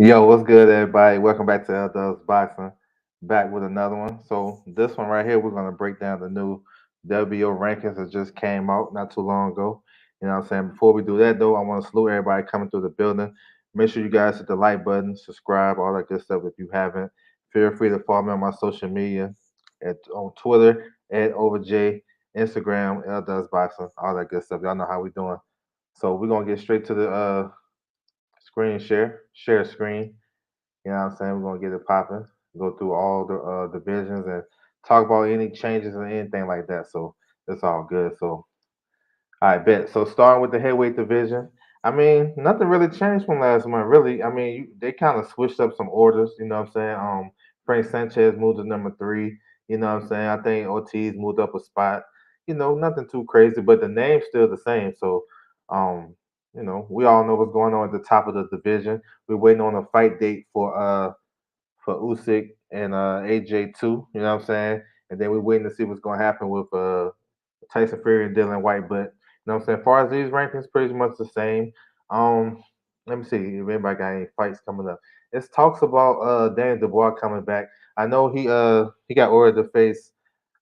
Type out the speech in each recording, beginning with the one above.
Yo, what's good, everybody? Welcome back to Does Boxing. Back with another one. So this one right here, we're gonna break down the new WBO rankings that just came out not too long ago. You know what I'm saying? Before we do that though, I want to salute everybody coming through the building. Make sure you guys hit the like button, subscribe, all that good stuff if you haven't. Feel free to follow me on my social media on Twitter at OverJ, Instagram, L Does Boxing, all that good stuff. Y'all know how we doing. So we're gonna get straight to the screen share screen. You know what I'm saying? We're gonna get it popping, go through all the divisions and talk about any changes and anything like that. So it's all good. So I bet. So starting with the heavyweight division, I mean, nothing really changed from last month, really. I mean, they kind of switched up some orders. You know what I'm saying? Frank Sanchez moved to number 3. You know what I'm saying? I think Ortiz moved up a spot. Nothing too crazy, but the name's still the same. So, um, we all know what's going on at the top of the division. We're waiting on a fight date for Usyk and AJ too. You know what I'm saying? And then we're waiting to see what's going to happen with Tyson Fury and Dylan White. But you know what I'm saying? As far as these rankings, pretty much the same. Um, Let me see if anybody got any fights coming up. It talks about Danny Dubois coming back. I know he got ordered to face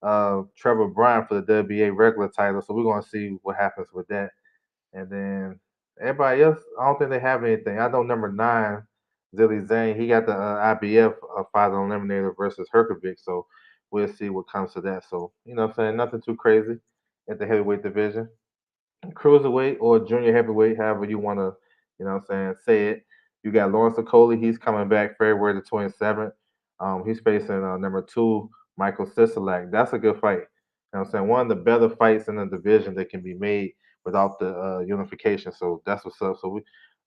Trevor Bryan for the WBA regular title, so we're gonna see what happens with that. And then everybody else, I don't think they have anything. I know number 9, Zilly Zane, he got the IBF fighter eliminator versus Herkovic, so we'll see what comes to that. So, you know what I'm saying? Nothing too crazy at the heavyweight division. Cruiserweight or junior heavyweight, however you want to, say it. You got Lawrence Okoli. He's coming back February the 27th. He's facing number 2, Michael Sisolak. That's a good fight. You know what I'm saying? One of the better fights in the division that can be made without the unification. So that's what's up. So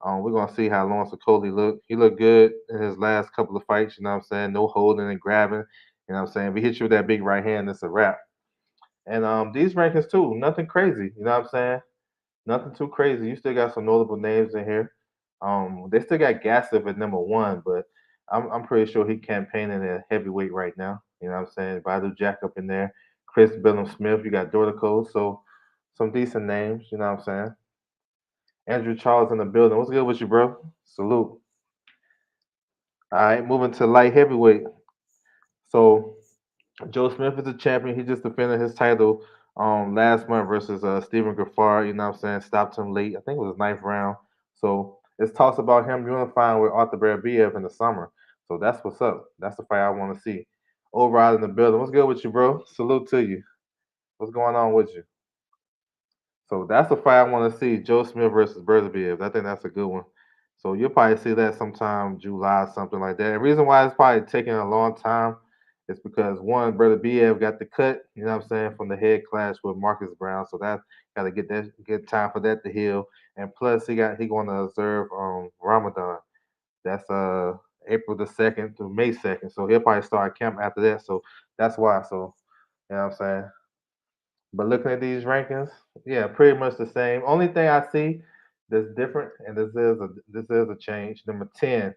we're gonna see how Lawrence Okoli look. He looked good in his last couple of fights. You know what I'm saying? No holding and grabbing. You know what I'm saying? If he hits you with that big right hand, it's a wrap. And these rankings too, nothing crazy. You know what I'm saying? Nothing too crazy. You still got some notable names in here. They still got Gassif at number 1, but I'm pretty sure he campaigning at heavyweight right now. You know what I'm saying? Badu Jack up in there, Chris Billum Smith. You got Dortico, so some decent names. You know what I'm saying? Andrew Charles in the building. What's good with you, bro? Salute. All right, moving to light heavyweight. So Joe Smith is the champion. He just defended his title last month versus Stephen Gaffard. You know what I'm saying? Stopped him late. I think it was ninth round. So it's talks about him unifying with Arthur Beterbiev in the summer. So that's what's up. That's the fight I want to see. Overall in the building. What's good with you, bro? Salute to you. What's going on with you? So that's the fight I want to see. Joe Smith versus Beterbiev. I think that's a good one. So you'll probably see that sometime July, something like that. The reason why it's probably taking a long time is because one, Brother Biev got the cut, you know what I'm saying, from the head clash with Marcus Brown. So that gotta get time for that to heal. And plus he gonna observe Ramadan. That's April the 2nd to May 2nd. So he'll probably start camp after that. So that's why. So you know what I'm saying? But looking at these rankings, yeah, pretty much the same. Only thing I see that's different, and this is a change. Number 10,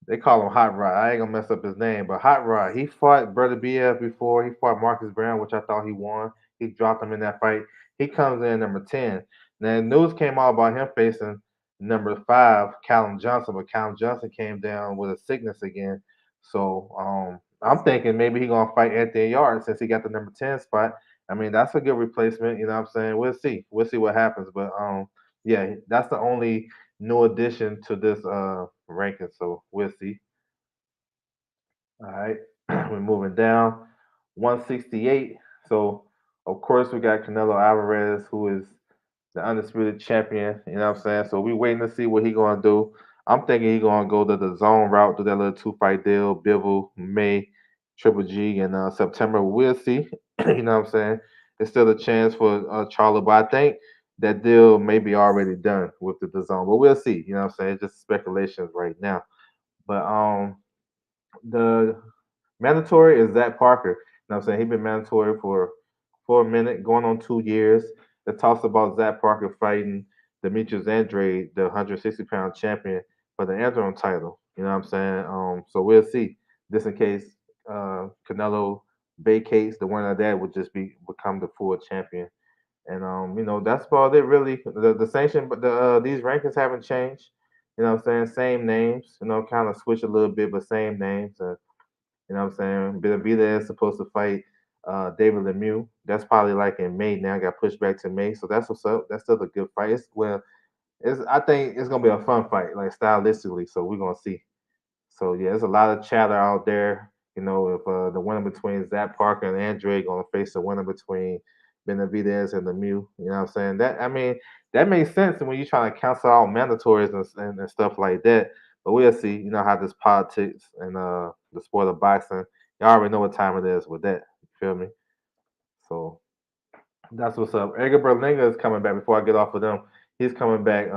they call him Hot Rod. I ain't gonna mess up his name, but Hot Rod. He fought Brother BF before. He fought Marcus Brown, which I thought he won. He dropped him in that fight. He comes in number 10. Now news came out about him facing number 5, Callum Johnson, but Callum Johnson came down with a sickness again. So I'm thinking maybe he gonna fight Anthony Yard since he got the number 10 spot. I mean, that's a good replacement. You know what I'm saying? We'll see. We'll see what happens. But yeah, that's the only new addition to this ranking. So we'll see. All right, we're moving down. 168. So of course we got Canelo Alvarez, who is the undisputed champion. You know what I'm saying? So we waiting to see what he gonna do. I'm thinking he gonna go to the zone route, do that little 2 fight deal, Bivol, May, Triple G, and September. We'll see. You know what I'm saying? It's still a chance for Charlie, but I think that deal may be already done with the zone. But we'll see. You know what I'm saying? It's just speculations right now. But the mandatory is Zach Parker. You know what I'm saying? He's been mandatory for a minute, going on 2 years. It talks about Zach Parker fighting Demetrius Andrade, the 160-pound champion, for the interim title. You know what I'm saying? So we'll see. Just in case Canelo vacates, the winner of that would just become the full champion. And that's about it really. The sanction, but these rankings haven't changed. You know what I'm saying? Same names, kind of switch a little bit, but same names. You know what I'm saying? Benavidez is supposed to fight David Lemieux. That's probably like in May now. Got pushed back to May. So that's what's up. That's still a good fight. I think it's gonna be a fun fight, like stylistically. So we're gonna see. So yeah, there's a lot of chatter out there. If the winner between Zach Parker and Andre gonna face the winner between Benavidez and Lemieux. You know what I'm saying? That makes sense when you're trying to cancel out mandatories and stuff like that. But we'll see. You know how this politics and the sport of boxing. Y'all already know what time it is with that. You feel me? So that's what's up. Edgar Berlanga is coming back. Before I get off of them, he's coming back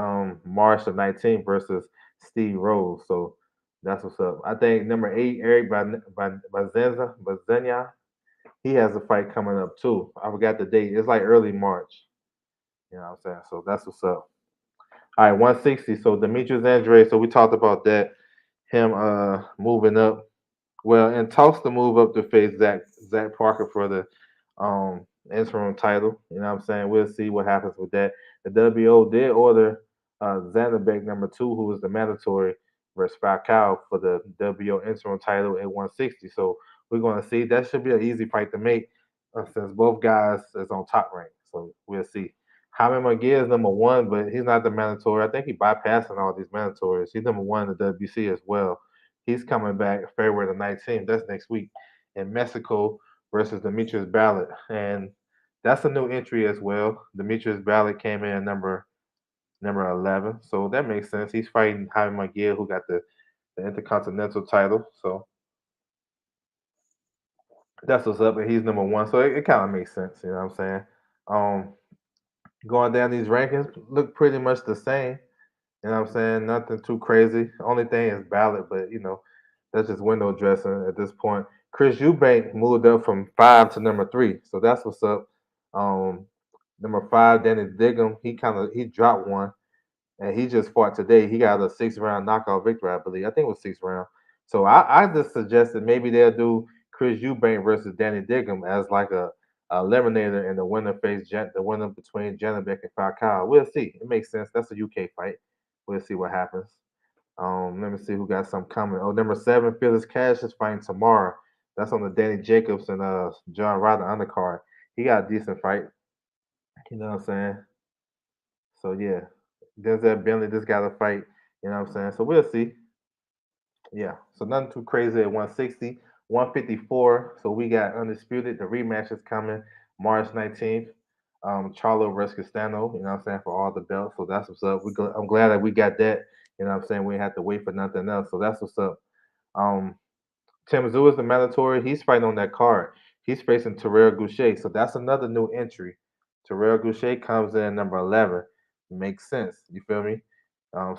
March the 19th versus Steve Rose. So that's what's up. I think number 8, Eric Bazenya, he has a fight coming up too. I forgot the date. It's like early March. You know what I'm saying? So that's what's up. All right, 160. So Demetrius Andre. So we talked about that. Him moving up. Well, and talks to move up to face Zach Parker for the interim title. You know what I'm saying? We'll see what happens with that. The WBO did order Zanderbeck number 2, who was the mandatory, versus Falcao for the WBO interim title at 160. So we're going to see. That should be an easy fight to make since both guys is on top rank. So we'll see. Jaime McGee is number 1, but he's not the mandatory. I think he's bypassing all these mandatories. He's number 1 in the WC as well. He's coming back February the 19th. That's next week in Mexico versus Demetrius Ballot. And that's a new entry as well. Demetrius Ballot came in number 11. So that makes sense. He's fighting Jaime McGill, who got the Intercontinental title. So that's what's up. And he's number 1. So it kind of makes sense. You know what I'm saying? Um, Going down these rankings, look pretty much the same. You know what I'm saying? Nothing too crazy. Only thing is ballot, but that's just window dressing at this point. Chris Eubank moved up from 5 to number 3, so that's what's up. Um, number 5, Danny Diggum, he dropped one, and he just fought today. He got a 6 round knockout victory, I believe. I think it was 6 round. So I just suggested maybe they'll do Chris Eubank versus Danny Diggum as like a eliminator, and the winner the winner between Janabek and Falcao. We'll see. It makes sense. That's a UK fight. We'll see what happens. Let me see who got some coming. Oh, number 7, Phyllis Cash is fighting tomorrow. That's on the Danny Jacobs and John Ryder undercard. He got a decent fight. You know what I'm saying? So yeah, Denzel Bentley just got a fight. You know what I'm saying? So we'll see. Yeah. So nothing too crazy at 160, 154. So we got undisputed. The rematch is coming March 19th. Charlo versus Castano. You know what I'm saying, for all the belts. So that's what's up. I'm glad that we got that. You know what I'm saying? We didn't have to wait for nothing else. So that's what's up. Um, Tim Zoo is the mandatory. He's fighting on that card. He's facing Terrell Goucher. So that's another new entry. Terrell Goucher comes in number 11. Makes sense. You feel me?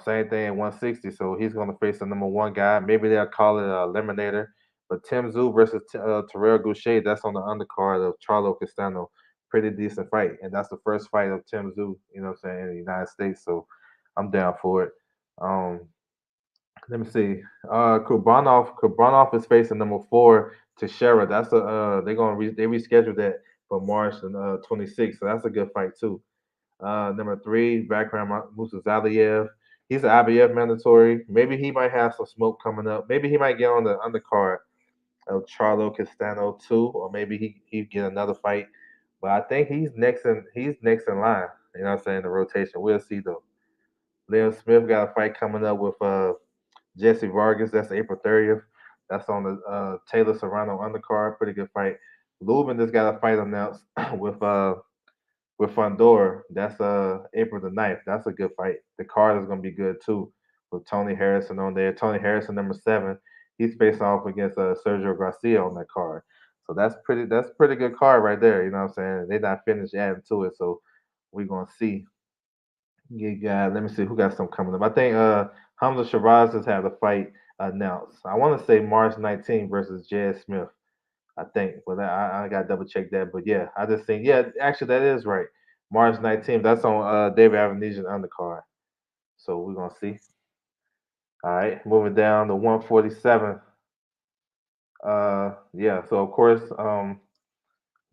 Same thing at 160. So he's going to face the number 1 guy. Maybe they'll call it a eliminator. But Tim Zoo versus Terrell Goucher, that's on the undercard of Charlo Castano. Pretty decent fight. And that's the first fight of Tim Zoo, you know what I'm saying, in the United States. So I'm down for it. Um, Let me see. Kurbanov is facing number 4 Teixeira. That's they're gonna they rescheduled that for March and 26th. So that's a good fight too. Number 3, Bakram Musazaliev. He's an IBF mandatory. Maybe he might have some smoke coming up. Maybe he might get on the undercard of Charlo Castano too, or maybe he get another fight. But I think he's next in line. You know what I'm saying? The rotation. We'll see though. Liam Smith got a fight coming up with Jesse Vargas. That's April 30th. That's on the Taylor Serrano undercard. Pretty good fight. Lubin just got a fight announced with Fundora. That's April the 9th. That's a good fight. The card is gonna be good too. With Tony Harrison on there. Tony Harrison number 7. He's facing off against Sergio Garcia on that card. So that's pretty good card right there. You know what I'm saying? They're not finished adding to it, so we're gonna see. Yeah, let me see who got some coming up. I think Hamza Shiraz has had a fight announced. I want to say March 19th versus Jed Smith. I think, but I got to double check that. But yeah, I just think actually that is right. March 19th. That's on David Avenesian undercard. So we're gonna see. All right, moving down to 147. Yeah. So of course,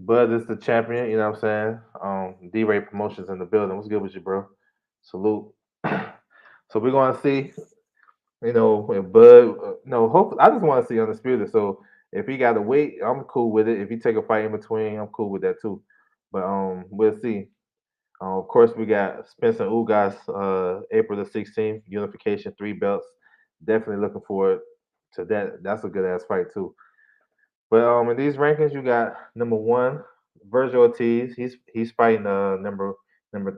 Bud is the champion. You know what I'm saying? D-Ray Promotions in the building. What's good with you, bro? Salute. So we're gonna see, if Bud, no, hope. I just want to see undisputed. So if he got to wait, I'm cool with it. If he take a fight in between, I'm cool with that too. But we'll see. Of course, we got Spencer Ugas, April the 16th, unification, 3 belts. Definitely looking forward to that. That's a good ass fight too. But in these rankings, you got number one, Virgil Ortiz. He's fighting number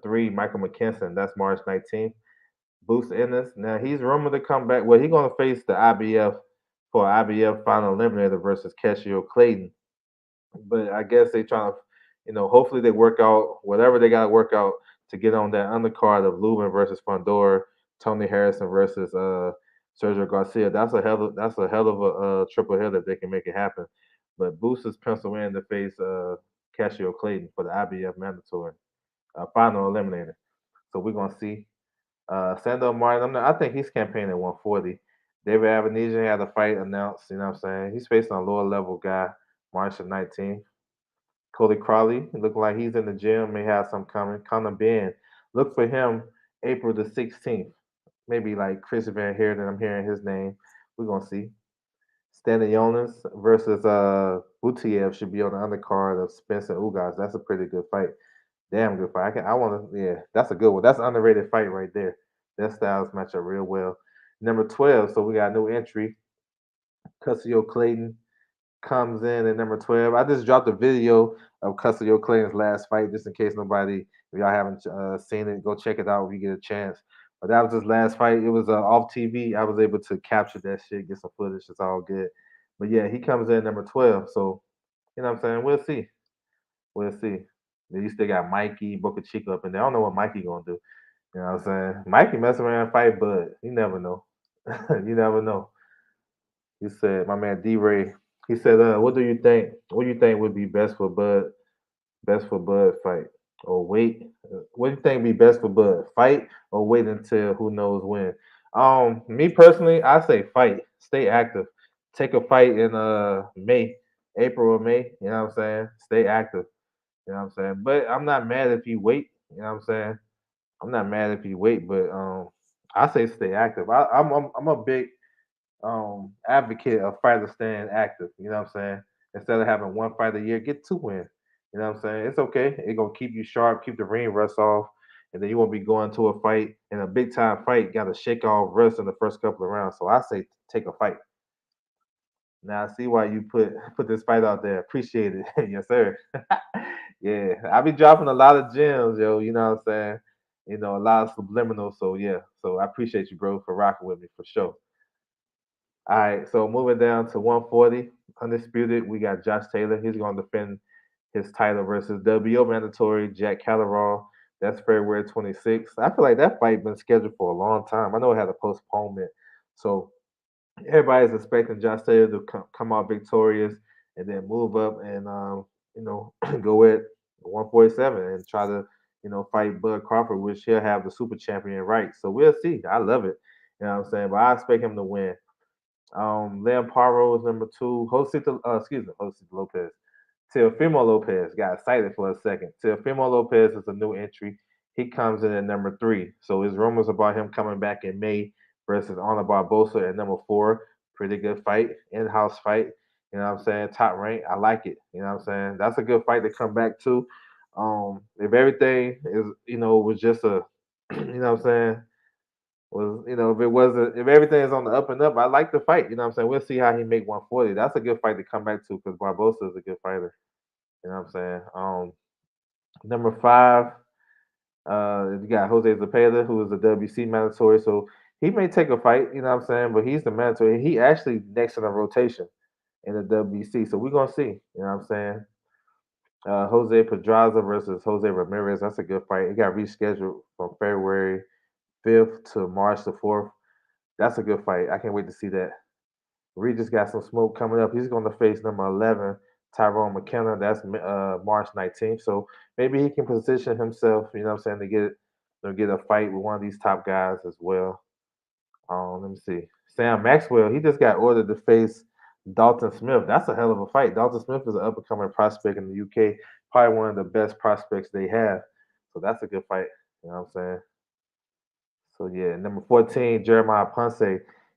three, Michael McKinson. That's March 19th. Boost Ennis. Now he's rumored to come back. Well, he's gonna face the IBF for IBF final eliminator versus Casio Clayton. But I guess they trying to, hopefully they work out whatever they got to work out to get on that undercard of Lubin versus Fondor, Tony Harrison versus Sergio Garcia. That's a hell of a triple hitter if they can make it happen. But Boost is penciled in to face Casio Clayton for the IBF mandatory final eliminator. So we're gonna see. Sandor Martin, I think he's campaigning at 140. David Avenesian had a fight announced. You know what I'm saying? He's facing a lower level guy March the 19th. Cody Crowley, look like he's in the gym, may have some coming. Conor Ben, look for him April the 16th. Maybe like Chris Van Heerden, I'm hearing his name. We're going to see. Stanley Jonas versus Butiev should be on the undercard of Spencer Ugas. That's a pretty good fight. Damn good fight. I want to, yeah, that's a good one. That's an underrated fight right there. Their styles match up real well. Number 12, so we got a new entry. Cussio Clayton comes in at number 12. I just dropped a video of Custodio Clayton's last fight, just in case if y'all haven't seen it, go check it out if you get a chance. But that was his last fight. It was off TV. I was able to capture that shit, get some footage. It's all good. But yeah, he comes in at number 12. So, you know what I'm saying? We'll see. We'll see. Then you still got Mikey, Boca Chica up in there. I don't know what Mikey gonna do. You know what I'm saying? Mikey mess around and fight Bud. You never know. You never know. He said, my man D Ray, he said, what do you think? What do you think would be best for Bud fight? Or wait? What do you think would be best for Bud? Fight or wait until who knows when? Me personally, I say fight. Stay active. Take a fight in May, April or May, you know what I'm saying? Stay active. You know what I'm saying? But I'm not mad if you wait, you know what I'm saying? I'm not mad if you wait, but I say stay active. I'm a big advocate of fighters staying active. You know what I'm saying? Instead of having one fight a year, get two in. You know what I'm saying? It's okay. It's gonna keep you sharp, keep the ring rust off, and then you won't be going to a fight in a big time fight. Got to shake off rust in the first couple of rounds. So I say take a fight. Now I see why you put this fight out there. Appreciate it, yes sir. Yeah, I be dropping a lot of gems, yo. You know what I'm saying? A lot of subliminal. So yeah, so I appreciate you, bro, for rocking with me for sure. All right, so moving down to 140, undisputed, we got Josh Taylor. He's going to defend his title versus WBO mandatory Jack Catterall. That's February 26th. I feel like that fight been scheduled for a long time. I know it had a postponement, so everybody's expecting Josh Taylor to come out victorious and then move up and go at 147 and try to fight Bud Crawford, which he'll have the super champion right. So we'll see. I love it. You know what I'm saying? But I expect him to win. Leon Paro is number two. Josito Lopez. Teofimo Lopez got excited for a second. Teofimo Lopez is a new entry. He comes in at number three. So there's rumors about him coming back in May versus Arnold Barbosa at number four. Pretty good fight, in-house fight. You know what I'm saying? Top rank. I like it. You know what I'm saying? That's a good fight to come back to. If everything was just a, you know what I'm saying? If everything is on the up and up, I like the fight. You know what I'm saying? We'll see how he make 140. That's a good fight to come back to because Barbosa is a good fighter. You know what I'm saying? Number five, you got Jose Zepeda, who is the WC mandatory. So he may take a fight, you know what I'm saying? But he's the mandatory. He actually next in the rotation in the WC. So we're gonna see. You know what I'm saying? Jose Pedraza versus Jose Ramirez. That's a good fight. It got rescheduled from February 5th to March the 4th. That's a good fight. I can't wait to see that. Regis got some smoke coming up. He's going to face number 11, Tyrone McKenna. That's March 19th. So maybe he can position himself, you know what I'm saying, to get a fight with one of these top guys as well. Let me see. Sam Maxwell, he just got ordered to face Dalton Smith. That's a hell of a fight. Dalton Smith is an up and coming prospect in the UK, probably one of the best prospects they have. So that's a good fight. You know what I'm saying? So yeah, number 14, Jeremiah Ponce,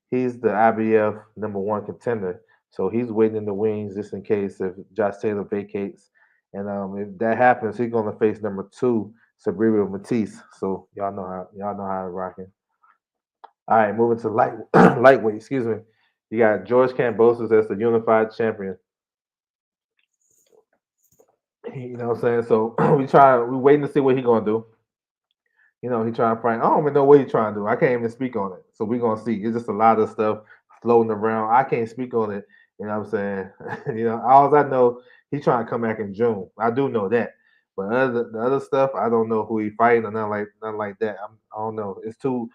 he's the IBF number one contender. So he's waiting in the wings just in case if Josh Taylor vacates. And if that happens, he's gonna face number two, Sabrina Matisse. So y'all know how it's rocking. All right, moving to lightweight, excuse me. You got George Kambosos as the unified champion. You know what I'm saying? So we waiting to see what he gonna do. He trying to find. I don't even know what he trying to do. I can't even speak on it. So we're gonna see. It's just a lot of stuff floating around. I can't speak on it. You know what I'm saying? All I know, he trying to come back in June. I do know that. But the other stuff, I don't know who he fighting or nothing like that. I don't know. It's too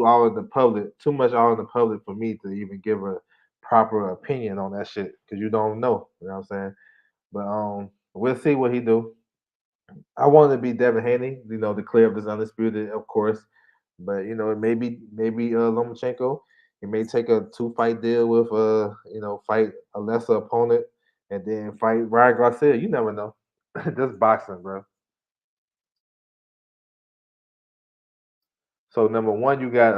all in the public, too much all in the public for me to even give a proper opinion on that shit because you don't know. You know what I'm saying? But we'll see what he do. I wanted to be Devin Haney, declare of this undisputed, of course. But it maybe Lomachenko. He may take a 2 fight deal with fight a lesser opponent and then fight Ryan Garcia. You never know. Just boxing, bro. So number one, you got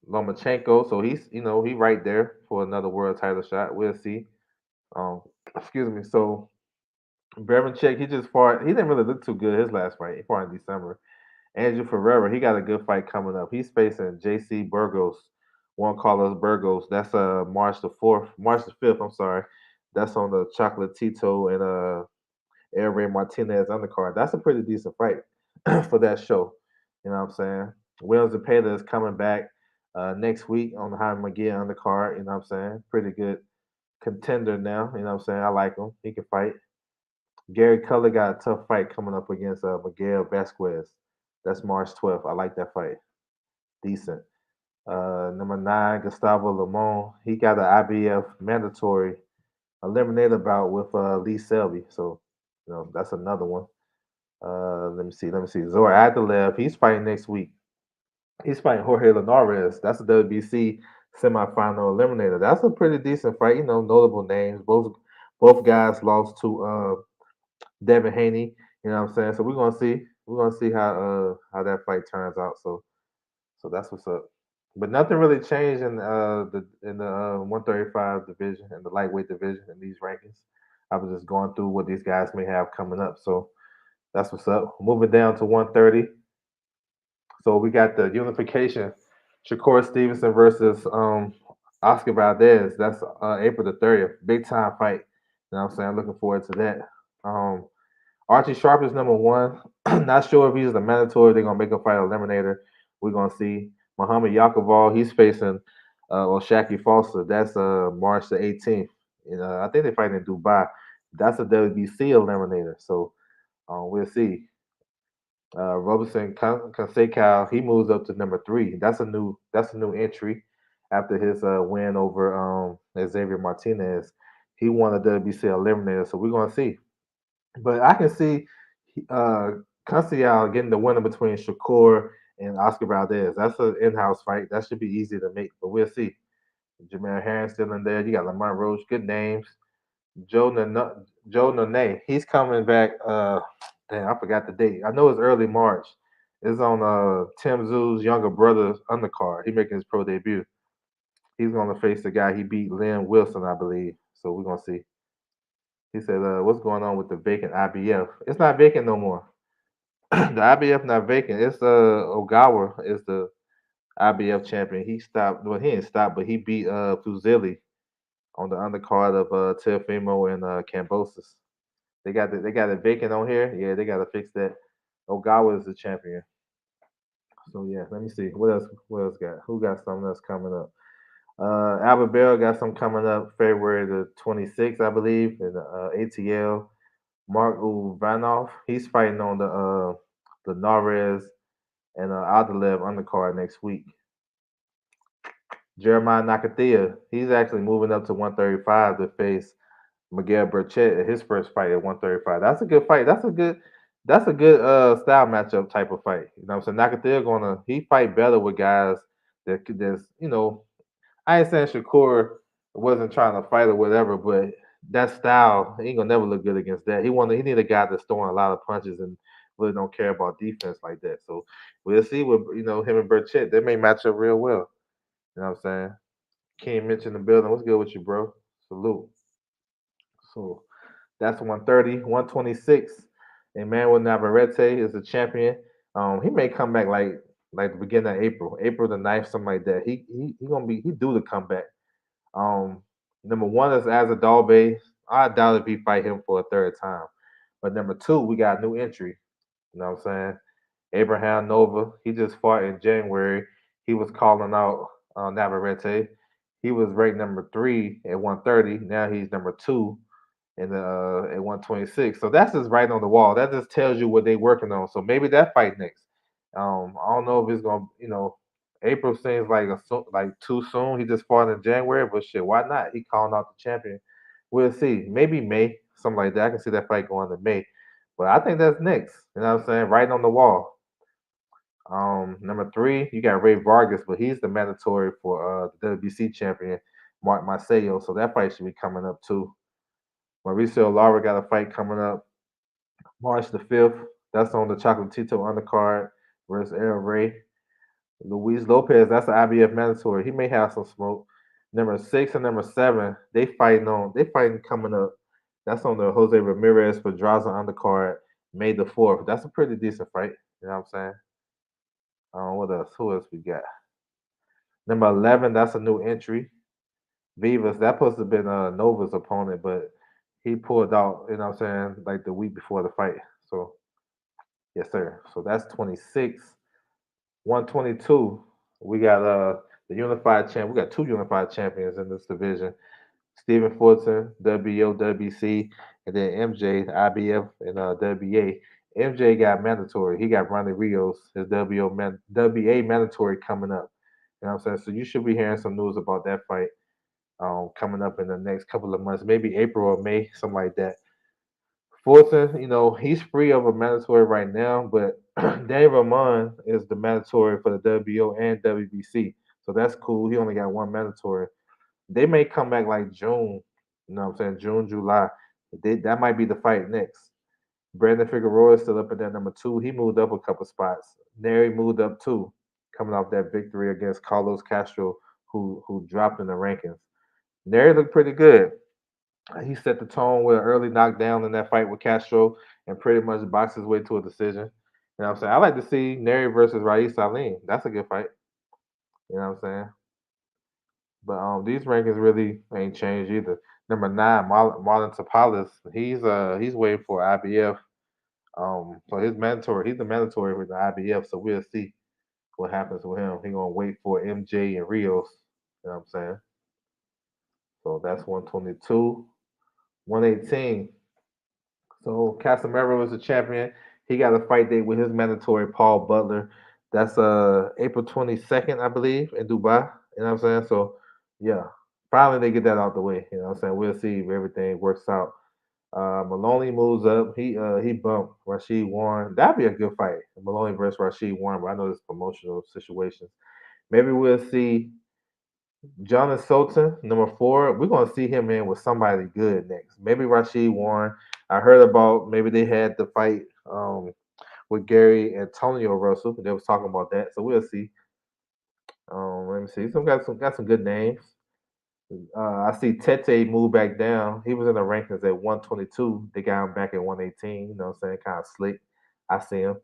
Lomachenko. So he right there for another world title shot. We'll see. Um, excuse me. So Check, he just fought. He didn't really look too good his last fight. He fought in December. Andrew Ferreira, he got a good fight coming up. He's facing JC Burgos, one Carlos Burgos. That's March the 5th. I'm sorry. That's on the Chocolate Tito and Air Ray Martinez undercard. That's a pretty decent fight for that show. You know what I'm saying? Williams Zepeda is coming back next week on the Jaime McGee undercard. You know what I'm saying? Pretty good contender now. You know what I'm saying? I like him. He can fight. Gary Cutler got a tough fight coming up against Miguel Vasquez. That's March 12th. I like that fight. Decent. Number 9, Gustavo Lemon. He got an IBF mandatory eliminator bout with Lee Selby. So, that's another one. Let me see. Zor Abdullayev, he's fighting next week. He's fighting Jorge Linares. That's a WBC semifinal eliminator. That's a pretty decent fight. Notable names. Both guys lost to Devin Haney. You know what I'm saying? So we're gonna see. We're gonna see how that fight turns out. So that's what's up. But nothing really changed in the 135 division and the lightweight division in these rankings. I was just going through what these guys may have coming up. So that's what's up. Moving down to 130. So we got the unification. Shakur Stevenson versus Oscar Valdez. That's April the 30th. Big time fight. You know what I'm saying? Looking forward to that. Um, Archie Sharp is number one. Not sure if he's the mandatory. They're gonna make him fight an eliminator. We're gonna see. Muhammad Yakovov, he's facing Oshaki Foster. That's March the 18th. I think they fight in Dubai. That's a WBC eliminator. So we'll see. Robertson Consecal, he moves up to number three. That's a new entry after his win over Xavier Martinez. He won a WBC eliminator. So we're gonna see. But I can see uh, Castiel getting the winner between Shakur and Oscar Valdez. That's an in-house fight. That should be easy to make, but we'll see. Jameer Harris still in there. You got Lamont Roach. Good names. Joe Nene. He's coming back. Damn, I forgot the date. I know it's early March. It's on Tim Zoo's younger brother's undercard. He making his pro debut. He's gonna face the guy he beat, Lynn Wilson, I believe. So we're gonna see. He said, "What's going on with the vacant IBF? It's not vacant no more. The IBF not vacant. It's Ogawa is the IBF champion. He stopped. Well, he didn't stop, but he beat Fuzili on the undercard of Teofimo and Cambosis. They got it vacant on here. Yeah, they got to fix that. Ogawa is the champion. So yeah, let me see what else. What else got? Who got something else coming up? Albert Bell got some coming up February the 26th, I believe, in the ATL. Mark Uvanov, he's fighting on the Narez and Adalev undercard next week. Jeremiah Nakathia, he's actually moving up to 135 to face Miguel Burchett at his first fight at 135. That's a good fight. That's a good style matchup type of fight. You know what I'm saying? Nakathia he fight better with guys that's. I ain't saying Shakur wasn't trying to fight or whatever, but that style he ain't gonna never look good against that. He need a guy that's throwing a lot of punches and really don't care about defense like that. So we'll see with him and Burchett. They may match up real well. You know what I'm saying? King Mitch in the building. What's good with you, bro? Salute. So that's 130, 126. Emmanuel Navarrete is the champion. He may come back like the beginning of April, April the 9th, something like that. He gonna be he due to come back. Um, Number one is Azadalbe. I doubt if he fight him for a third time. But number two, we got a new entry. You know what I'm saying? Abraham Nova. He just fought in January. He was calling out Navarrete. He was ranked number three at 130. Now he's number two at 126. So that's just right on the wall. That just tells you what they're working on. So maybe that fight next. I don't know if it's gonna, April seems like like too soon. He just fought in January, but shit, why not? He calling out the champion. We'll see. Maybe May, something like that. I can see that fight going to May. But I think that's next. You know what I'm saying? Right on the wall. Number three, you got Ray Vargas, but he's the mandatory for the WBC champion, Mark Marcelo. So that fight should be coming up too. Mauricio Lara got a fight coming up March the 5th. That's on the Chocolatito undercard versus El Rey. Luis Lopez, that's the IBF mandatory. He may have some smoke. Number six and number seven, they fighting coming up. That's on the Jose Ramirez Pedraza undercard, May the 4th. That's a pretty decent fight. You know what I'm saying? What else? Who else we got? Number 11, that's a new entry. Vivas, that supposed to have been Nova's opponent, but he pulled out, you know what I'm saying, like the week before the fight. So, yes, sir. So that's 26. 122. We got the unified champ. We got two unified champions in this division. Stephen Fulton, WBO, WBC, and then MJ, IBF, and WBA. MJ got mandatory. He got Ronnie Rios, his WBA mandatory coming up. You know what I'm saying? So you should be hearing some news about that fight coming up in the next couple of months, maybe April or May, something like that. Fulton, he's free of a mandatory right now, but Dave Ramon is the mandatory for the WBO and WBC. So that's cool. He only got one mandatory. They may come back like June, you know what I'm saying? June, July. That might be the fight next. Brandon Figueroa is still up at that number two. He moved up a couple spots. Neri moved up too, coming off that victory against Carlos Castro, who dropped in the rankings. Neri looked pretty good. He set the tone with an early knockdown in that fight with Castro and pretty much boxed his way to a decision. You know what I'm saying? I like to see Neri versus Rais Salim. That's a good fight. You know what I'm saying? But these rankings really ain't changed either. Number nine, Marlon Tapales. He's waiting for IBF. So he's the mandatory with the IBF. So we'll see what happens with him. He gonna wait for MJ and Rios. You know what I'm saying? So that's 122. 118. So Casemiro is the champion. He got a fight date with his mandatory Paul Butler. That's April 22nd, I believe, in Dubai. You know what I'm saying? So yeah. Finally they get that out the way. You know what I'm saying? We'll see if everything works out. Maloney moves up. He bumped Rashid Warren. That'd be a good fight. Maloney versus Rashid Warren, but I know this promotional situations. Maybe we'll see Jonathan Sultan, number four. We're gonna see him in with somebody good next. Maybe Rashid Warren. I heard about maybe they had the fight with Gary Antonio Russell. They was talking about that, so we'll see. Let me see. Some good names. I see Tete move back down. He was in the rankings at 122. They got him back at 118. You know what I'm saying? Kind of slick. I see him.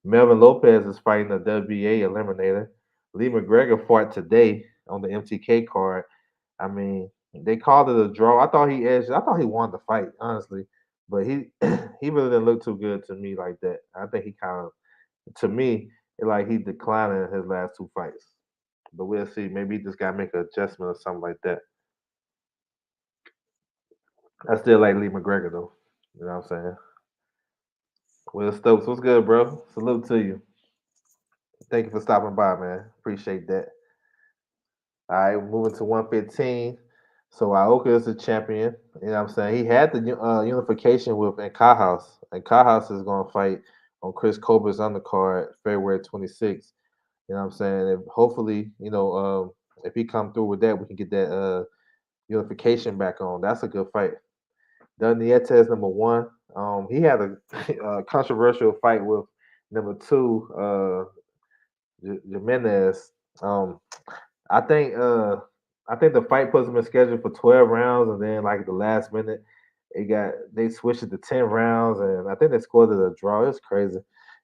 Melvin Lopez is fighting the WBA eliminator. Lee McGregor fought today on the MTK card. I mean, they called it a draw. I thought he edged. I thought he won the fight, honestly. But he he really didn't look too good to me like that. I think he kind of, to me, like he declined in his last two fights. But we'll see. Maybe he just got to make an adjustment or something like that. I still like Lee McGregor though. You know what I'm saying? Will Stokes, what's good, bro? Salute to you. Thank you for stopping by, man. Appreciate that. All right, moving to 115. So Ioka is the champion. You know what I'm saying? He had the unification with Nkahouse. Nkahouse is going to fight on Chris Cobra's undercard February 26th. You know what I'm saying? If hopefully, if he come through with that, we can get that unification back on. That's a good fight. Don Nietes number one. He had a controversial fight with number two, Jimenez. Um, I think uh I think the fight supposed to been scheduled for 12 rounds, and then like the last minute they switched it to 10 rounds, and I think they scored it a draw. It's crazy.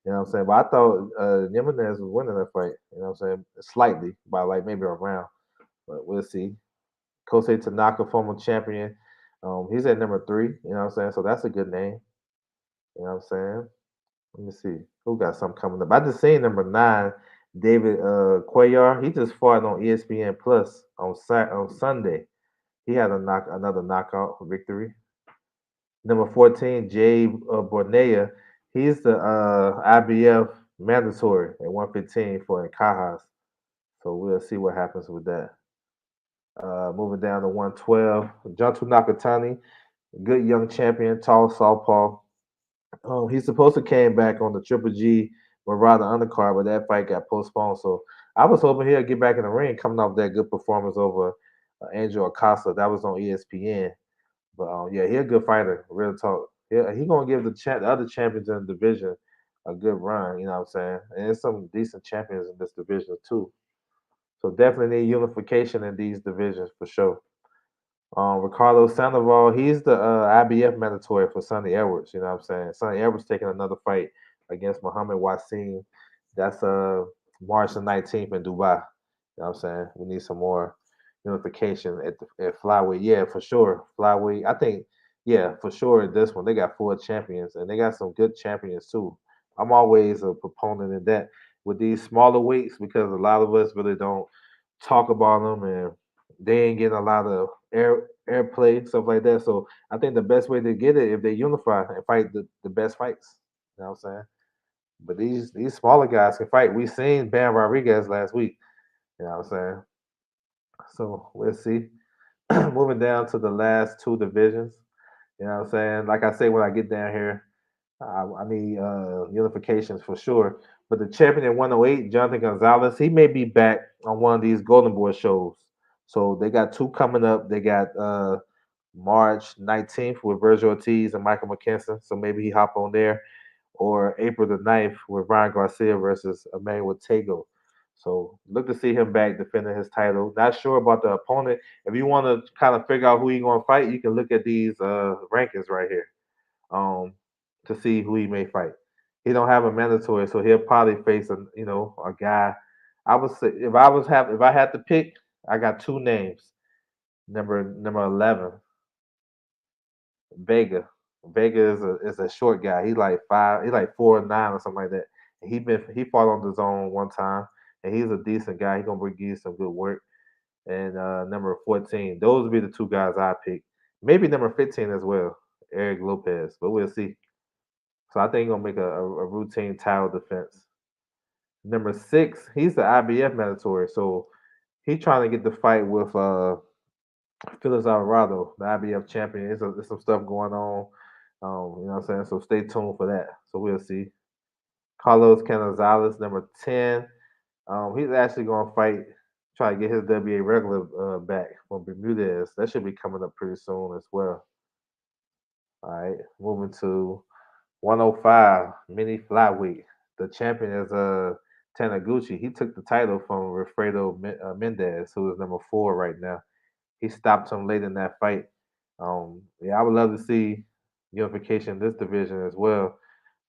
You know what I'm saying? But I thought Jimenez was winning that fight, you know what I'm saying? Slightly by like maybe a round. But we'll see. Kosei Tanaka, former champion. He's at number three, you know what I'm saying? So that's a good name. You know what I'm saying? Let me see. Who got something coming up? I just seen number nine, David Cuellar. He just fought on ESPN Plus on Sunday. He had another knockout victory. Number 14, Jay Bornea. He's the IBF mandatory at 115 for Cajas. So we'll see what happens with that. Moving down to 112, Junto Nakatani, good young champion, tall southpaw. He's supposed to came back on the Triple G Murata undercard, but that fight got postponed. So I was hoping he'll get back in the ring, coming off that good performance over Angel Acosta. That was on ESPN. But yeah, he a good fighter. Real talk. He gonna give the other champions in the division a good run. You know what I'm saying? And there's some decent champions in this division too. So definitely need unification in these divisions for sure. Ricardo Sandoval, he's the IBF mandatory for Sonny Edwards. You know what I'm saying? Sonny Edwards taking another fight against Muhammad Wasim. That's March the 19th in Dubai. You know what I'm saying? We need some more unification at flyweight. Yeah, for sure. Flyweight. I think, yeah, for sure. This one they got four champions and they got some good champions too. I'm always a proponent in that with these smaller weights because a lot of us really don't talk about them and they ain't getting a lot of airplay, stuff like that. So I think the best way to get it if they unify and fight the best fights. You know what I'm saying? But these smaller guys can fight. We seen Bam Rodriguez last week. You know what I'm saying? So we'll see. Moving down to the last two divisions. You know what I'm saying? Like I say when I get down here, I need unifications for sure. But the champion at 108, Jonathan Gonzalez, he may be back on one of these Golden Boy shows. So they got two coming up. They got March 19th with Virgil Ortiz and Michael McKinson. So maybe he hop on there. Or April the 9th with Ryan Garcia versus Emmanuel Tago. So look to see him back defending his title. Not sure about the opponent. If you want to kind of figure out who he's going to fight, you can look at these rankings right here to see who he may fight. He don't have a mandatory, so he'll probably face a guy. I would say if I had to pick, I got two names. Number 11, Vega. Vega is a short guy. He's like five. He's like 4'9" or something like that. And he fought on the zone one time, and he's a decent guy. He's gonna give you some good work. And number 14, those would be the two guys I pick. Maybe number 15 as well, Eric Lopez, but we'll see. So I think he's gonna make a routine title defense. Number 6, he's the IBF mandatory, so he's trying to get the fight with Felix Alvarado, the IBF champion. There's some stuff going on. You know what I'm saying? So stay tuned for that. So we'll see. Carlos Canizales, number 10. He's actually going to try to get his WBA regular back from Bermudez. That should be coming up pretty soon as well. All right, moving to 105 mini flyweight. The champion is Taniguchi. He took the title from Wilfredo Mendez, who is number 4 right now. He stopped him late in that fight. Yeah, I would love to see unification in this division as well.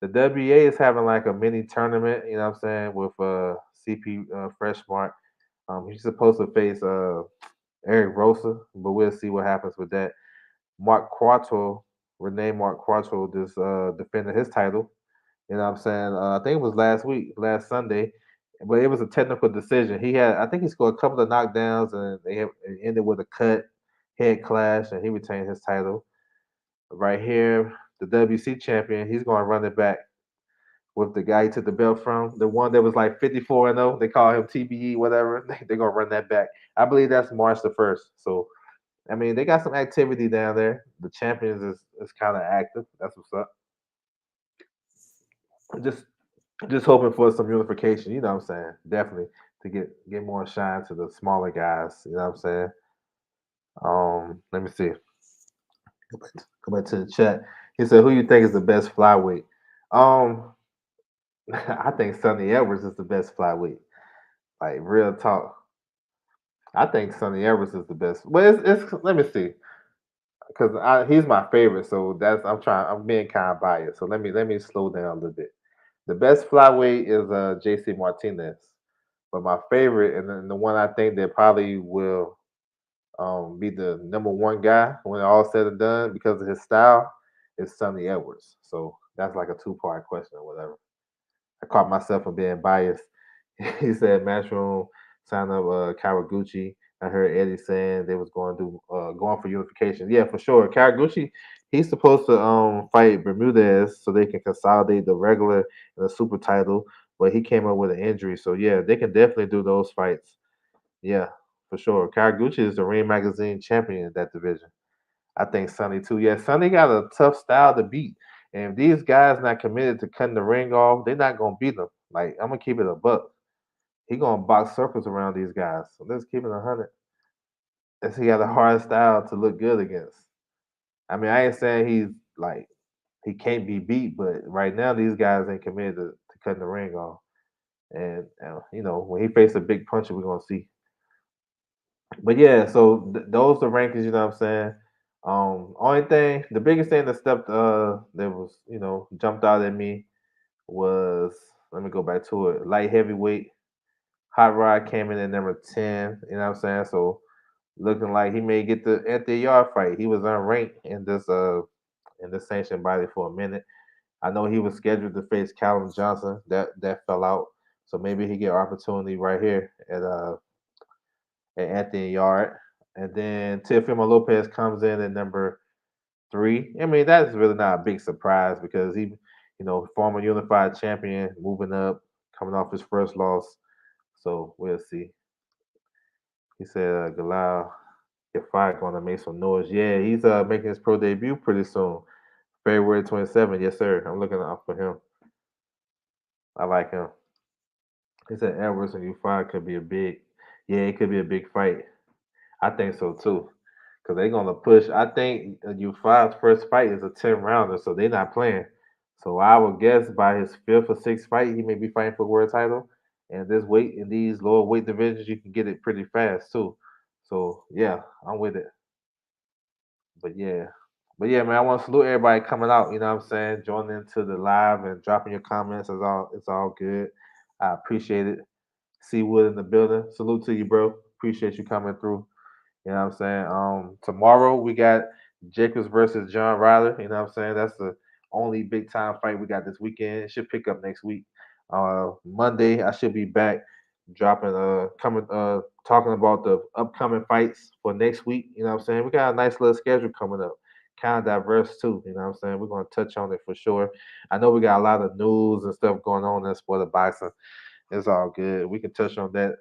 The WBA is having like a mini tournament, you know what I'm saying, with CP Freshmart. He's supposed to face Eric Rosa, but we'll see what happens with that. Mark Quattro, Rene Mark Quattro, just defended his title. You know what I'm saying? I think it was last Sunday, but it was a technical decision. I think he scored a couple of knockdowns, and it ended with a cut, head clash, and he retained his title. Right here, the WC champion, he's going to run it back with the guy he took the belt from, the one that was like 54-0. They call him TBE, whatever. They're going to run that back. I believe that's March the 1st. So, I mean, they got some activity down there. The champions is kind of active. That's what's up. Just just hoping for some unification, you know what I'm saying? Definitely to get more shine to the smaller guys, you know what I'm saying? Let me see. Go back to the chat. He said, "Who you think is the best flyweight?" Um, I think Sonny Edwards is the best flyweight. Like real talk, I think Sonny Edwards is the best. Well, it's let me see, because he's my favorite. So that's I'm being kind of biased. So let me slow down a little bit. The best flyweight is JC Martinez, but my favorite and the one I think that probably will be the number one guy when all said and done because of his style is Sonny Edwards. So that's like a two-part question or whatever. I caught myself from being biased. He said Matchroom signed up Kawaguchi. I heard Eddie saying they was going for unification. Yeah, for sure. Kawaguchi, he's supposed to fight Bermudez so they can consolidate the regular and the super title, but he came up with an injury. So yeah, they can definitely do those fights. Yeah, for sure. Kawaguchi is the Ring Magazine champion in that division. I think Sonny too. Yeah, Sonny got a tough style to beat. And if these guys not committed to cutting the ring off, they're not gonna beat them. Like I'm gonna keep it a buck. He gonna box circles around these guys. So let's keep it 100. As he got a hard style to look good against. I mean, I ain't saying he's like he can't be beat, but right now these guys ain't committed to cutting the ring off. And when he faced a big puncher, we're gonna see. But yeah, so those are rankings. You know what I'm saying? Only thing, the biggest thing that was jumped out at me was, let me go back to it. Light heavyweight, Hot Rod came in at number 10. You know what I'm saying? So looking like he may get the Anthony Yard fight. He was unranked in this sanctioned body for a minute. I know he was scheduled to face Callum Johnson. That fell out. So maybe he get opportunity right here at Anthony Yard. And then Teofimo Lopez comes in at number 3. I mean, that's really not a big surprise because former unified champion, moving up, coming off his first loss. So we'll see. He said, Galal, your fight gonna make some noise. Yeah, he's making his pro debut pretty soon. February 27th. Yes, sir. I'm looking out for him. I like him. He said Edwards and U5 could be yeah, it could be a big fight. I think so too. Because they're gonna push. I think U5's first fight is a 10 rounder, so they're not playing. So I would guess by his fifth or sixth fight, he may be fighting for world title. And this weight in these lower weight divisions, you can get it pretty fast too. So yeah, I'm with it. But yeah. But yeah, man, I want to salute everybody coming out, you know what I'm saying? Joining into the live and dropping your comments is all it's all good. I appreciate it. Seawood in the building. Salute to you, bro. Appreciate you coming through. You know what I'm saying? Tomorrow we got Jacobs versus John Ryder. You know what I'm saying? That's the only big time fight we got this weekend. It should pick up next week. Monday I should be back dropping coming talking about the upcoming fights for next week. You know what I'm saying? We got a nice little schedule coming up. Kind of diverse too, you know what I'm saying? We're gonna touch on it for sure. I know we got a lot of news and stuff going on in the sport of boxing. It's all good. We can touch on that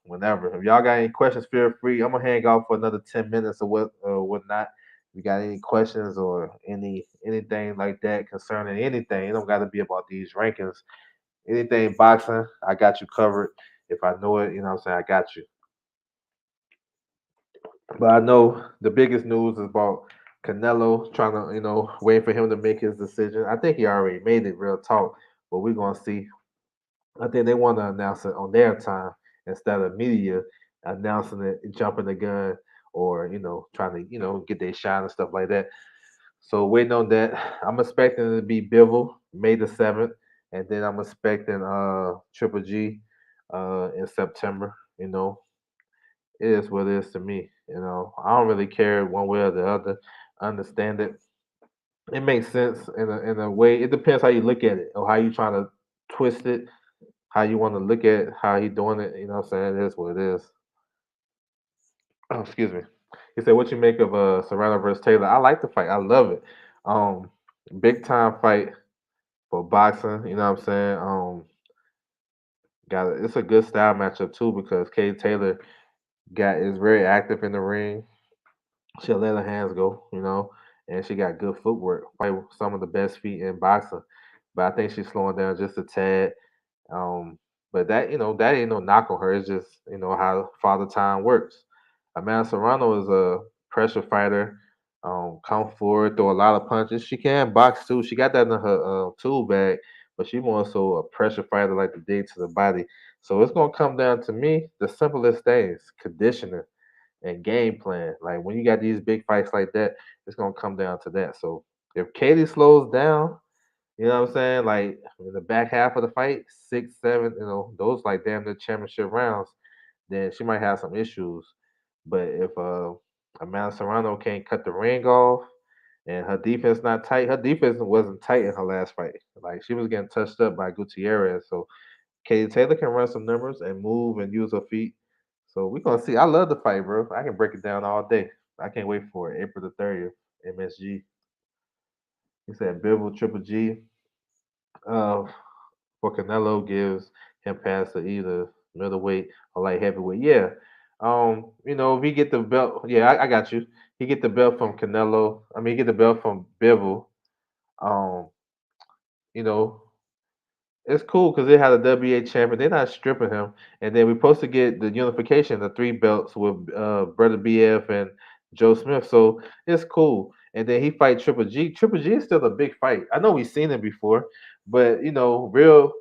whenever. If y'all got any questions, feel free. I'm gonna hang out for another 10 minutes or whatnot. If you got any questions or anything like that concerning anything, it don't gotta be about these rankings. Anything boxing, I got you covered. If I know it, you know what I'm saying, I got you. But I know the biggest news is about Canelo trying to, waiting for him to make his decision. I think he already made it, real talk, but we're gonna see. I think they want to announce it on their time instead of media announcing it, jumping the gun, or trying to get their shine and stuff like that. So waiting on that. I'm expecting it to be Bivol May the 7th, and then I'm expecting Triple G in September. It is what it is to me. I don't really care one way or the other. I understand it. It makes sense in a way. It depends how you look at it or how you trying to twist it, how you want to look at how he doing it. You know what I'm saying? It is what it is. Oh, excuse me. He said, "What you make of Serrano versus Taylor?" I like the fight. I love it. Um, Big time fight for boxing. You know what I'm saying? It's a good style matchup too because Kate Taylor got is very active in the ring. She'll let her hands go. And she got good footwork. Probably some of the best feet in boxing. But I think she's slowing down just a tad. Um, but that ain't no knock on her. It's just how Father Time works. Amanda Serrano is a pressure fighter. come forward, throw a lot of punches. She can box too. She got that in her tool bag, but she more so a pressure fighter, like the dig to the body. So it's gonna come down to me, the simplest things: conditioning and game plan. Like when you got these big fights like that, it's gonna come down to that. So if Katie slows down, you know what I'm saying? Like in the back half of the fight, six, seven, those like damn near championship rounds, then she might have some issues. But if Amanda Serrano can't cut the ring off and her defense not tight, her defense wasn't tight in her last fight. Like she was getting touched up by Gutierrez. So Katie Taylor can run some numbers and move and use her feet. So we're gonna see. I love the fight, bro. I can break it down all day. I can't wait for it. April the 30th, MSG. He said Bivol Triple G. Uh, for Canelo gives him pass to either middleweight or light heavyweight. Yeah. If he get the belt, yeah, I got you. He get the belt from Canelo. I mean, he get the belt from Bivol. Um, you know, it's cool because they had a WA champion. They're not stripping him, and then we're supposed to get the unification, the three belts with Brother BF and Joe Smith. So it's cool. And then he fight Triple G. Triple G is still a big fight. I know we've seen him before, but real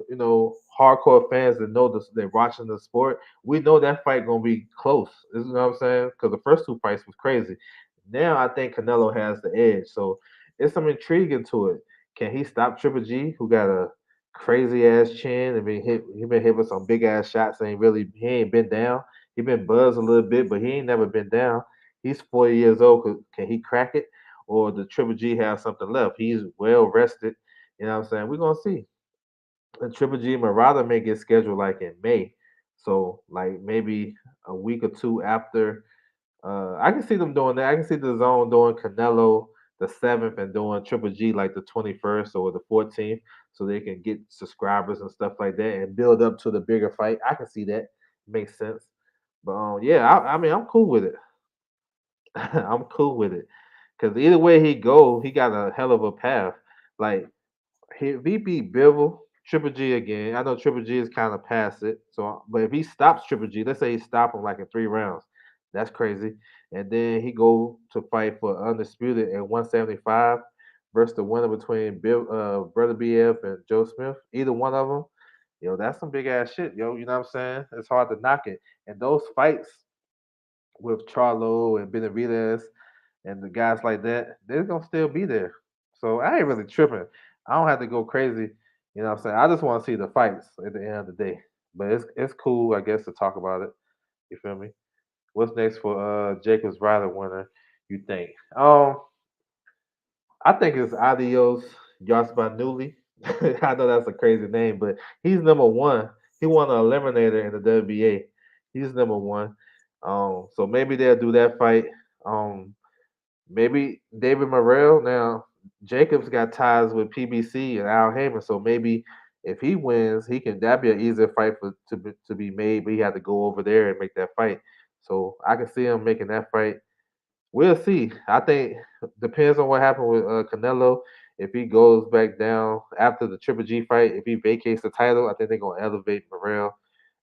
hardcore fans that know this, they're watching the sport. We know that fight gonna be close. You know what I'm saying? Because the first two fights was crazy. Now I think Canelo has the edge. So it's some intriguing to it. Can he stop Triple G, who got a crazy ass chin and he been hit with some big ass shots and he ain't been down. He been buzzed a little bit, but he ain't never been down. He's 40 years old. Can he crack it? Or the Triple G have something left? He's well rested. You know what I'm saying? We're gonna see. The Triple G Marauder may get scheduled like in May. So like maybe a week or two after I can see them doing that. I can see the zone doing Canelo the 7th and doing Triple G like the 21st or the 14th, so they can get subscribers and stuff like that and build up to the bigger fight. I can see that makes sense. But yeah, I mean I'm cool with it. I'm cool with it because either way he go, he got a hell of a path. Like if he beat Bivol, Triple G again. I know Triple G is kind of past it. So, but if he stops Triple G, let's say he stop him like in 3 rounds, that's crazy. And then he go to fight for undisputed at 175 versus the winner between Brother BF and Joe Smith. Either one of them, that's some big ass shit, yo. You know what I'm saying? It's hard to knock it. And those fights with Charlo and Benavidez and the guys like that, they're gonna still be there. So I ain't really tripping. I don't have to go crazy. You know what I'm saying? I just want to see the fights at the end of the day. But it's cool, I guess, to talk about it. You feel me? What's next for Jacobs Rider winner, you think? I think it's Adios Yasbanuli. I know that's a crazy name, but he's number one. He won an eliminator in the WBA. He's number one. So maybe they'll do that fight. Um, Maybe David Morrell. Now Jacobs got ties with PBC and Al Heyman, so maybe if he wins, he can. That'd be an easier fight to be made. But he had to go over there and make that fight. So I can see him making that fight. We'll see. I think depends on what happened with Canelo. If he goes back down after the Triple G fight, if he vacates the title, I think they're gonna elevate Morrell,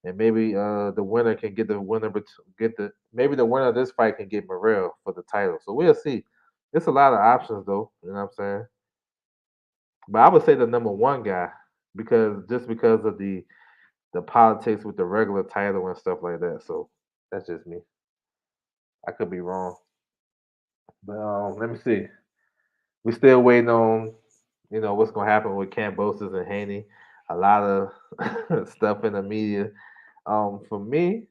and maybe the winner can get the winner, get the maybe the winner of this fight can get Morrell for the title. So we'll see. It's a lot of options though. You know what I'm saying? But I would say the number one guy because of the politics with the regular title and stuff like that. So that's just me. I could be wrong, but let me see. We still waiting on, what's gonna happen with Cambosis and Haney. A lot of stuff in the media. For me,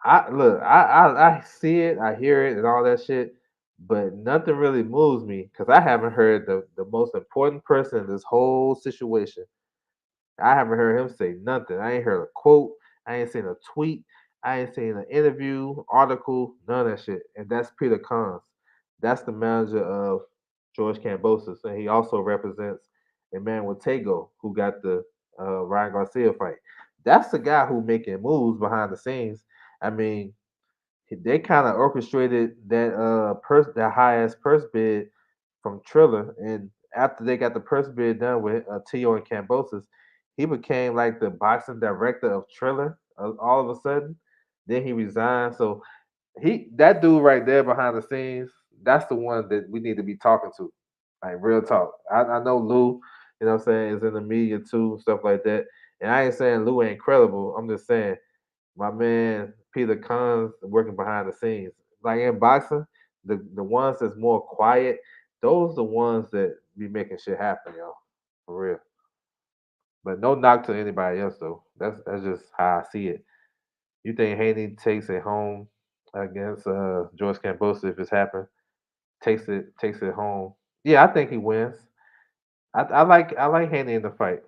I look, I see it, I hear it, and all that shit, but nothing really moves me because I haven't heard the most important person in this whole situation. I haven't heard him say nothing. I ain't heard a quote. I ain't seen a tweet. I ain't seen an interview, article, none of that shit. And that's Peter Cons. That's the manager of George Cambosis, and he also represents Emmanuel Tego, who got the Ryan Garcia fight. That's the guy who making moves behind the scenes. I mean, they kind of orchestrated that high ass purse bid from Triller, and after they got the purse bid done with Tio and Cambosis, he became like the boxing director of Triller. All of a sudden, then he resigned. So that dude right there behind the scenes, that's the one that we need to be talking to. Like real talk. I know Lou, you know what I'm saying, is in the media too, stuff like that. And I ain't saying Lou ain't credible. I'm just saying my man Peter Khan's working behind the scenes. Like in boxing, the ones that's more quiet, those the ones that be making shit happen, yo. For real. But no knock to anybody else though. That's just how I see it. You think Haney takes it home against George Cambosa if it's happened? Takes it home. Yeah, I think he wins. I like Haney in the fight.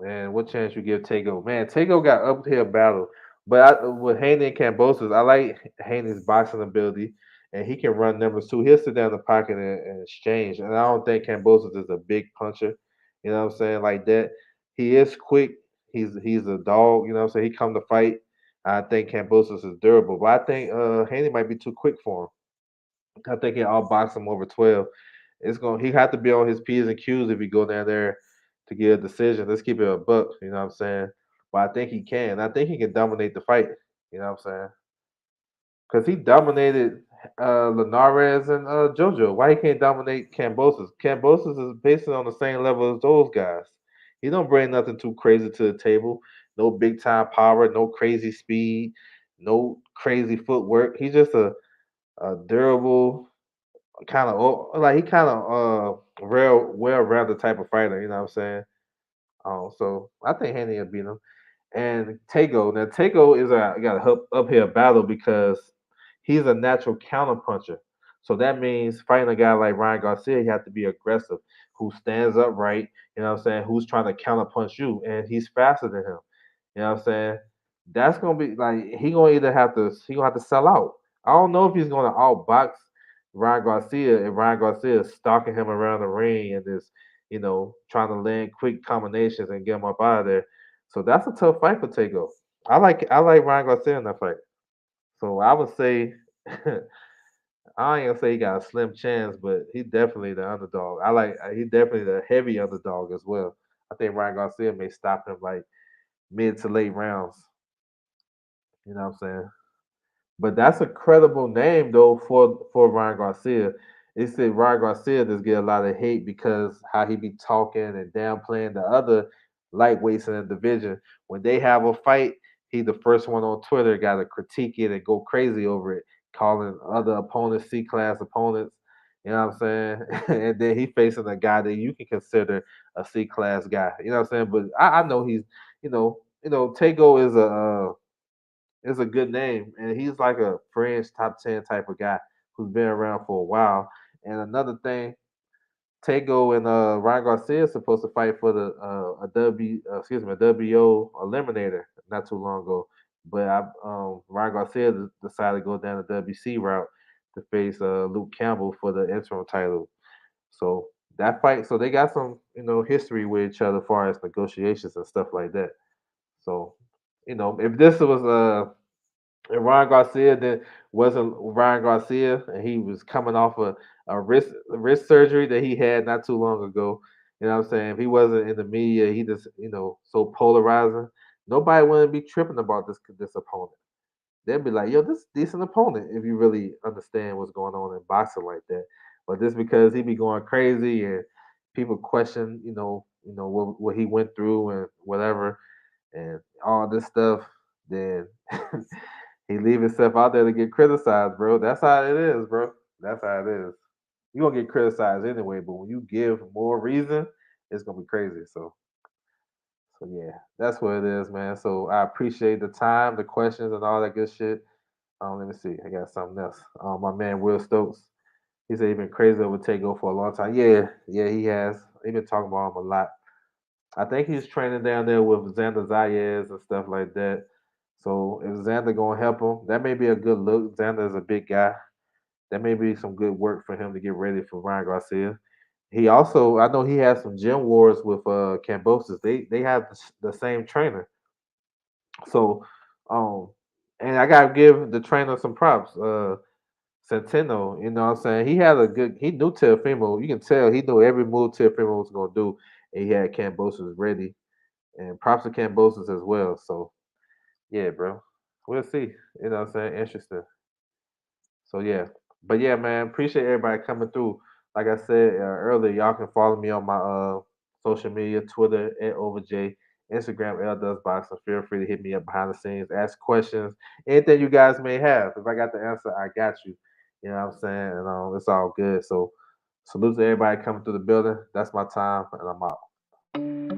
And what chance you give Tago? Man, Tago got uphill battle, but with Haney and Cambosos, I like Haney's boxing ability, and he can run numbers too. He'll sit down in the pocket and exchange. And I don't think Cambosos is a big puncher. You know what I'm saying? Like that. He is quick. He's a dog. You know what I'm saying? He come to fight. I think Cambosos is durable, but I think Haney might be too quick for him. I think he outbox him over 12. He have to be on his P's and Q's if he go down there to get a decision. Let's keep it a buck, you know what I'm saying? But I think he can. I think he can dominate the fight. You know what I'm saying? Because he dominated Linares and JoJo. Why he can't dominate Cambosos? Cambosos is basically on the same level as those guys. He don't bring nothing too crazy to the table. No big time power, no crazy speed, no crazy footwork. He's just a durable kind of like he kind of real well rounded type of fighter. You know what I'm saying? So I think Haney will beat him. And Tego. Now Tego is a got a uphill battle because he's a natural counter puncher. So that means fighting a guy like Ryan Garcia, you have to be aggressive, who stands upright, you know what I'm saying, who's trying to counter punch you, and he's faster than him. You know what I'm saying? That's gonna be like he gonna have to sell out. I don't know if he's gonna outbox Ryan Garcia if Ryan Garcia is stalking him around the ring and is trying to land quick combinations and get him up out of there. So that's a tough fight for Tago. I like Ryan Garcia in that fight. So I would say I ain't gonna say he got a slim chance, but he definitely the underdog. He definitely the heavy underdog as well. I think Ryan Garcia may stop him like mid to late rounds. You know what I'm saying? But that's a credible name though for Ryan Garcia. It said Ryan Garcia does get a lot of hate because how he be talking and downplaying the other lightweights in the division. When they have a fight, he the first one on Twitter got to critique it and go crazy over it, calling other opponents C class opponents. You know what I'm saying? And then he facing a guy that you can consider a C class guy. You know what I'm saying? But I know he's Tago is a good name, and he's like a fringe top 10 type of guy who's been around for a while. And another thing, Tego and Ryan Garcia is supposed to fight for the a WBO eliminator not too long ago, but Ryan Garcia decided to go down the WC route to face Luke Campbell for the interim title. So that fight, so they got some history with each other as far as negotiations and stuff like that. So if this was and Ryan Garcia then wasn't Ryan Garcia, and he was coming off a wrist surgery that he had not too long ago. You know what I'm saying? If he wasn't in the media, he just so polarizing. Nobody wouldn't be tripping about this opponent. They'd be like, "Yo, this decent opponent." If you really understand what's going on in boxing like that, but just because he be going crazy and people question, what he went through and whatever, and all this stuff, then he leave himself out there to get criticized, bro. That's how it is, bro. That's how it is. You're gonna get criticized anyway, but when you give more reason, it's gonna be crazy. So yeah, that's what it is, man. So I appreciate the time, the questions, and all that good shit. Let me see. I got something else. My man Will Stokes. He said he been crazy over Takeover for a long time. Yeah, yeah, he has. He been talking about him a lot. I think he's training down there with Xander Zayas and stuff like that. So if Xander gonna help him, that may be a good look. Xander is a big guy. That may be some good work for him to get ready for Ryan Garcia. He also, I know he has some gym wars with Cambosis. They have the same trainer. So, um, and I gotta give the trainer some props. Centeno, you know what I'm saying? He knew Teofimo. You can tell he knew every move Teofimo was gonna do, and he had Cambosis ready. And props to Cambosis as well. So yeah, bro. We'll see. You know what I'm saying? Interesting. So yeah. But yeah, man, appreciate everybody coming through. Like I said earlier, y'all can follow me on my social media, Twitter at OverJ, Instagram L Does Boxing. Feel free to hit me up behind the scenes, ask questions, anything you guys may have. If I got the answer, I got you. You know what I'm saying? And it's all good. So salute to everybody coming through the building. That's my time, and I'm out.